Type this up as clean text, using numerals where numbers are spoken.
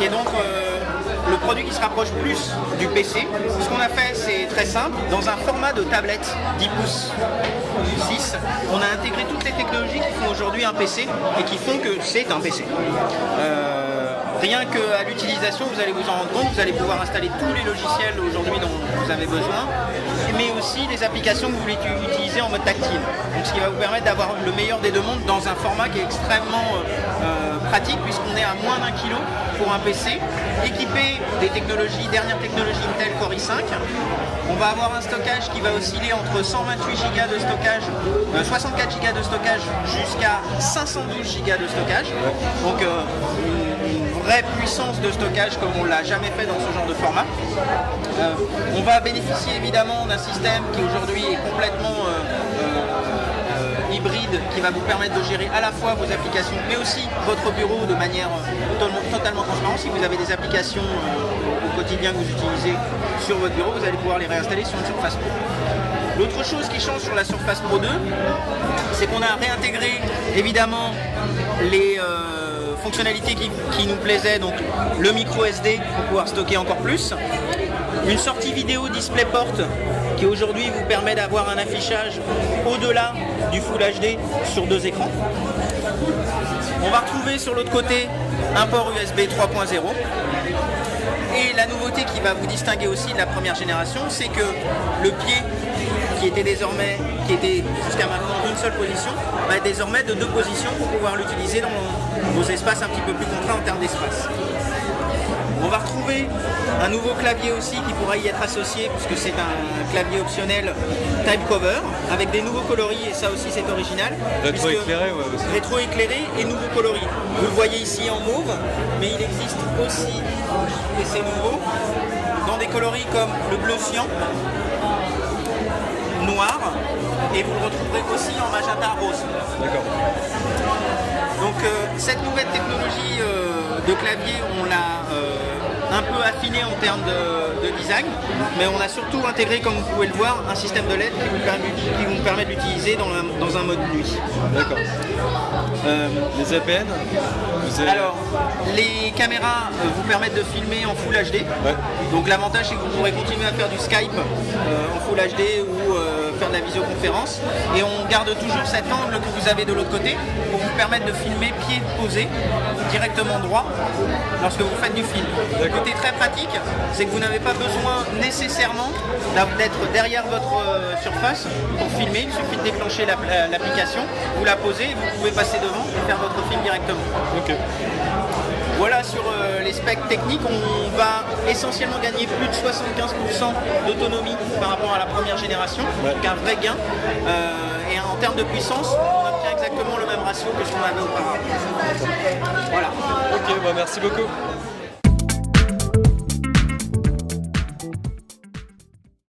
est donc le produit qui se rapproche plus du PC. Ce qu'on a fait, c'est très simple. Dans un format de tablette 10 pouces 6, on a intégré toutes les technologies qui font aujourd'hui un PC et qui font que c'est un PC. Rien qu'à l'utilisation, vous allez vous en rendre compte, vous allez pouvoir installer tous les logiciels aujourd'hui dont vous avez besoin, mais aussi les applications que vous voulez utiliser en mode tactile. Donc, ce qui va vous permettre d'avoir le meilleur des deux mondes dans un format qui est extrêmement pratique, puisqu'on est à moins d'1 kg pour un PC, équipé des technologies, dernières technologies Intel Core i5. On va avoir un stockage qui va osciller entre 128 Go de stockage, 64 Go de stockage jusqu'à 512 Go de stockage. Donc une vraie puissance de stockage comme on ne l'a jamais fait dans ce genre de format. On va bénéficier évidemment d'un système qui aujourd'hui est complètement hybride, qui va vous permettre de gérer à la fois vos applications mais aussi votre bureau de manière totalement transparente. Si vous avez des applications au quotidien que vous utilisez sur votre bureau, vous allez pouvoir les réinstaller sur une Surface Pro. L'autre chose qui change sur la Surface Pro 2, c'est qu'on a réintégré évidemment les fonctionnalités qui nous plaisaient, donc le micro SD pour pouvoir stocker encore plus, une sortie vidéo DisplayPort qui aujourd'hui vous permet d'avoir un affichage au-delà du Full HD sur 2 écrans. On va retrouver sur l'autre côté un port USB 3.0. Et la nouveauté qui va vous distinguer aussi de la première génération, c'est que le pied qui était jusqu'à maintenant d'une seule position, va être désormais de 2 positions pour pouvoir l'utiliser dans vos espaces un petit peu plus contraints en termes d'espace. On va retrouver un nouveau clavier aussi qui pourra y être associé, puisque c'est un clavier optionnel type cover avec des nouveaux coloris, et ça aussi c'est original. Rétro-éclairé, ouais, aussi. Rétro-éclairé et nouveaux coloris. Vous le voyez ici en mauve, mais il existe aussi, et c'est nouveau, dans des coloris comme le bleu cyan, noir, et vous le retrouverez aussi en magenta rose. D'accord. Donc cette nouvelle technologie de clavier, on l'a un peu affiné en termes de design, mais on a surtout intégré, comme vous pouvez le voir, un système de LED qui vous permet de l'utiliser dans un mode nuit. D'accord. Les APN Alors, les caméras vous permettent de filmer en Full HD. Ouais. Donc l'avantage, c'est que vous pourrez continuer à faire du Skype en Full HD ou faire de la visioconférence. Et on garde toujours cet angle que vous avez de l'autre côté pour vous permettre de filmer pied posé, directement droit, lorsque vous faites du film. Le côté très pratique, c'est que vous n'avez pas besoin nécessairement d'être derrière votre surface pour filmer. Il suffit de déclencher l'application, vous la posez et vous pouvez passer devant et faire votre film directement. Ok. Voilà, sur les specs techniques, on va essentiellement gagner plus de 75% d'autonomie par rapport à la première génération, donc un vrai gain. Et en termes de puissance, on obtient exactement le même ratio que ce qu'on avait auparavant. Voilà. Ok, bah merci beaucoup.